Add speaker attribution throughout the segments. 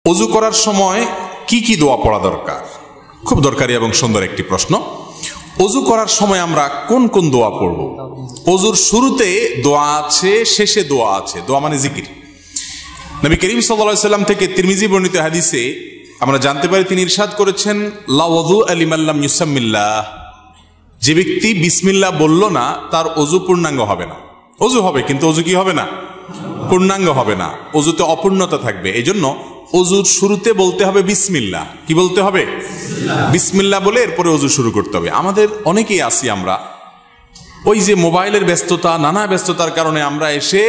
Speaker 1: অজু করার সময় কি কি দোয়া পড়া দরকার? খুব দরকারি এবং সুন্দর একটি প্রশ্ন। অজু করার সময় আমরা কোন কোন দোয়া পড়ব? অজুর শুরুতে দোয়া আছে, শেষে দোয়া আছে। দোয়া মানে জিকির। নবী করিম সাল্লাল্লাহু আলাইহি সাল্লাম থেকে তিরমিজি বর্ণিত হাদিসে আমরা জানতে পারি, তিনি ইরশাদ করেছেন, লা ওযু লিমান লাম ইউসাম্মিল্লাহ। যে ব্যক্তি বিসমিল্লাহ বলল না, তার অজু পূর্ণাঙ্গ হবে না। অজু হবে কিন্তু অজু কি হবে না? পূর্ণাঙ্গ হবে না, অজুতে অপূর্ণতা থাকবে। এই জন্য অজুর শুরুতে বলতে হবে বিসমিল্লাহ। কি বলতে হবে? বিসমিল্লাহ বলে এরপরে অজু শুরু করতে হবে। আমাদের অনেকেই আছি, আমরা ওই যে মোবাইলের ব্যস্ততা, নানা ব্যস্ততার কারণে আমরা এসে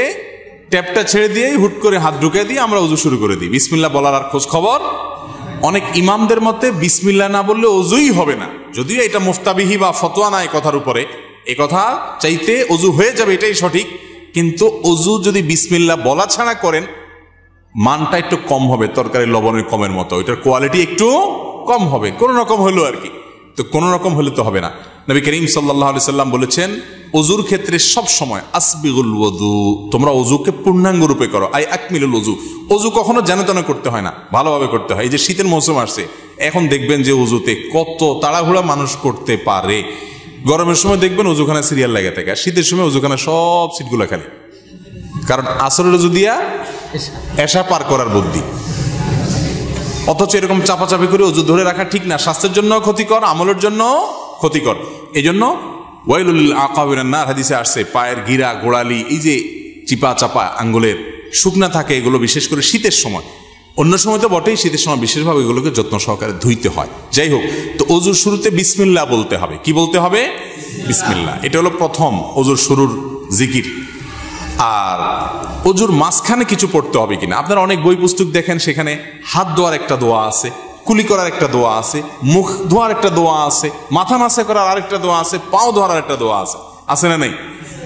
Speaker 1: ট্যাপটা ছেড়ে দিয়ে হুট করে হাত ঢুকে দিয়ে আমরা অজু শুরু করে দিই। বিসমিল্লাহ বলার আর খোঁজ খবর। অনেক ইমামদের মতে বিসমিল্লাহ না বললে অজুই হবে না। যদিও এটা মুফতাবিহি বা ফতোয়া না এই কথার উপরে, এ কথা চাইতে অজু হয়ে যাবে এটাই সঠিক, কিন্তু অজু যদি বিসমিল্লাহ বলা ছাড়া করেন, মানটা একটু কম হবে, তরকারি লবণের কমের মতো, এটার কোয়ালিটি একটু কম হবে, কোন রকম হলো আর কি। তো কোন রকম হলে তো হবে না। নবী করিম সাল্লাল্লাহু আলাইহি সাল্লাম বলেছেন, অজুর ক্ষেত্রে সব সময় আসবিগুল ওযু, তোমরা অজুকে পূর্ণাঙ্গ রূপে করো। আই আকমিলুল ওযু। অজু কখনো যেন তেন করতে হয় না, ভালোভাবে করতে হয়। এই যে শীতের মৌসুম আসছে, এখন দেখবেন যে অজুতে কত তাড়াহুড়া মানুষ করতে পারে। গরমের সময় দেখবেন অজুখানা সিরিয়াল লাগে থাকে, আর শীতের সময় অজুখানা সব সিটগুলো খালি, কারণ আসরের অজু দিয়া এশা পার করার বুদ্ধি। অথচ এরকম চাপাচাপি করে অজু ধরে রাখা ঠিক না, স্বাস্থ্যের জন্য ক্ষতিকর, আমলের জন্য ক্ষতিকর। এই জন্য ওয়াইলুল আকাবিরান নার হাদিসে আসছে, পায়ের গিরা, গোড়ালি, এই যে চিপা চাপা আঙ্গুলের শুকনা থাকে, এগুলো বিশেষ করে শীতের সময়, অন্য সময় তো বটেই, শীতের সময় বিশেষভাবে এগুলোকে যত্ন সহকারে ধুইতে হয়। যাই হোক, তো অজুর শুরুতে বিসমিল্লাহ বলতে হবে। কি বলতে হবে? বিসমিল্লাহ। এটা হলো প্রথম অজুর শুরুর জিকির। আর অজুর মাঝখানে কিছু পড়তে হবে কিনা, আপনারা অনেক বই পুস্তক দেখেন, সেখানে হাত ধোয়ার একটা দোয়া আছে, কুলি করার একটা দোয়া আছে, মুখ ধোয়ার একটা দোয়া আছে, মাথা মাসে করার আরেকটা দোয়া আছে, পাও ধোয়ার একটা দোয়া আছে। আছে না নাই?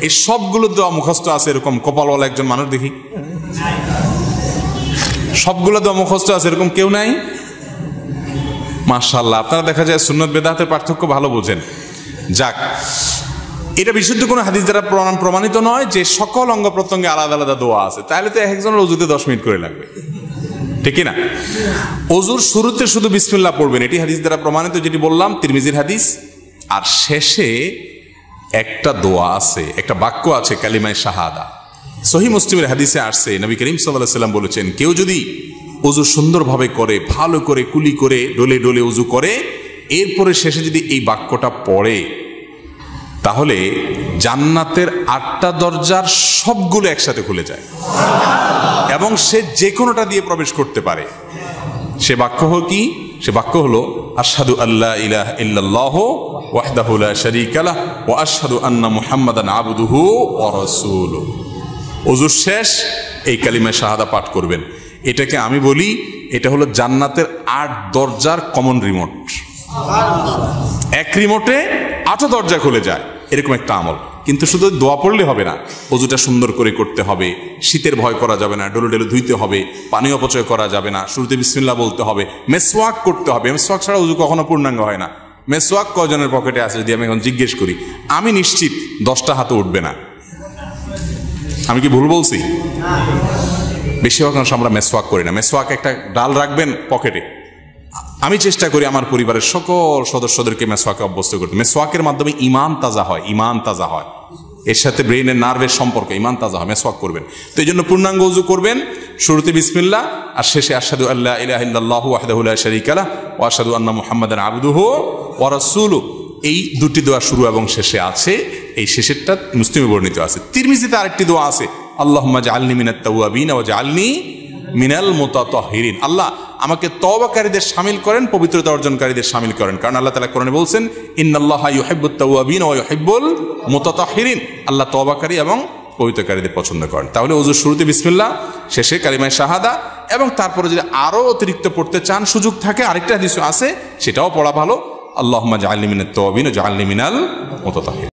Speaker 1: এই সবগুলো দোয়া মুখস্থ আছে, এরকম কপালওয়ালা একজন মানুষ দেখি, সবগুলো দোয়া মুখস্থ আছে, এরকম কেউ নাই? মাশাআল্লাহ, আপনারা দেখা যায় সুন্নত বেদাতের পার্থক্য ভালো বোঝেন। যাক, এটা বিশুদ্ধ কোনো হাদিস দ্বারা প্রমাণিত নয় যে সকল অঙ্গ প্রত্যঙ্গে আলাদা আলাদা দোয়া আছে, তাহলে তো একজনের অজুতে 10 মিনিট করে লাগবে, ঠিক না? অজুর শুরুতে শুধু বিসমিল্লাহ পড়বেন, এটি হাদিস দ্বারা প্রমাণিত, যেটি বললাম তিরমিজির হাদিস। আর শেষে একটা দোয়া আছে, একটা বাক্য আছে, কালিমায়ে শাহাদা। সহিহ মুসলিমের হাদিসে আসছে, নবী করিম সাল্লাল্লাহু আলাইহি সাল্লাম বলেছেন, কেউ যদি অজু সুন্দরভাবে করে, ভালো করে কুলি করে, ডলে ডলে অজু করে, এরপরে শেষে যদি এই বাক্যটা পড়ে, তাহলে জান্নাতের 8টা দরজার সবগুলো একসাথে খুলে যায় এবং সে যে কোনোটা দিয়ে প্রবেশ করতে পারে। সে বাক্য হলো কি? সে বাক্য হলো আশহাদু আল্লা ইলাহা ইল্লাল্লাহু ওয়াহদাহু লা শারীকা লাহু ওয়া আশহাদু আন্না মুহাম্মাদান আবদুহু ওয়া রাসূলুহু। ওযুর শেষ এই কালিমা শাহাদা পাঠ করবেন। এটাকে আমি বলি, এটা হলো জান্নাতের 8 দরজার কমন রিমোট। এক রিমোটে 8 দরজা খুলে যায়, এরকম একটা আমল। কিন্তু শুধু দোয়া পড়লে হবে না, অজুটা সুন্দর করে করতে হবে, শীতের ভয় করা যাবে না, ডলে ডলে ধুইতে হবে, পানি অপচয় করা যাবে না, শুরুতে বিসমিল্লাহ বলতে হবে, মেসওয়াক করতে হবে। মেসওয়াক ছাড়া অজু কখনো পূর্ণাঙ্গ হয় না। মেসওয়াক কয়জনের পকেটে আছে যদি আমি এখন জিজ্ঞেস করি, আমি নিশ্চিত 10টা হাতে উঠবে না। আমি কি ভুল বলছি? বেশিরভাগ মানুষ আমরা মেসওয়াক করি না। মেসওয়াক একটা ডাল রাখবেন পকেটে। আমি চেষ্টা করি আমার পরিবারের সকল সদস্যদেরকে মেসওয়াকে অভ্যস্ত করতে। মেসওয়াকের মাধ্যমে ঈমান তাজা হয়, ঈমান তাজা হয়, এর সাথে ব্রেইনের নার্ভের সম্পর্ক, ঈমান তাজা হয়। মেসওয়াক করবেন। তো এই জন্য পূর্ণাঙ্গ ওযু করবেন, শুরুতে বিসমিল্লাহ আর শেষে আশহাদু আল্লা ইলাহা ইল্লাল্লাহু ওয়াহদাহু লা শারীকা লাহু ওয়া আশহাদু আন্না মুহাম্মাদান আবদুহু ওয়া রাসূলুহু। এই দুটি দোয়া শুরু এবং শেষে আছে। এই শেষেরটা মুসলিমে বর্ণিত আছে। তিরমিজিতে আরেকটি দোয়া আছে, আল্লাহুম্মা জাআলনি মিনাত তাওয়াবিন ওয়া জাআলনি মিনাল মুতাতাহহিরিন। আল্লাহ আমাকে তওবাকারীদের শামিল করেন, পবিত্রতা অর্জনকারীদের শামিল করেন। কারণ আল্লাহ তাআলা কোরআনে বলছেন, ইন্নাল্লাহা ইউহিব্বুত তাওয়াবিন ওয়া ইউহিব্বুল মুতাতাহহিরিন। আল্লাহ তওবাকারী এবং পবিত্রকারীদের পছন্দ করেন। তাহলে ওযুর শুরুতে বিসমিল্লাহ, শেষে কালিমায়ে শাহাদা, এবং তারপরে যদি আরো অতিরিক্ত পড়তে চান, সুযোগ থাকে, আরেকটা হাদিস আছে, সেটাও পড়া ভালো, আল্লাহুম্মা জাআলনি মিনাত তাওয়াবিন ওয়া জাআলনি মিনাল মুতাতাহহিরিন।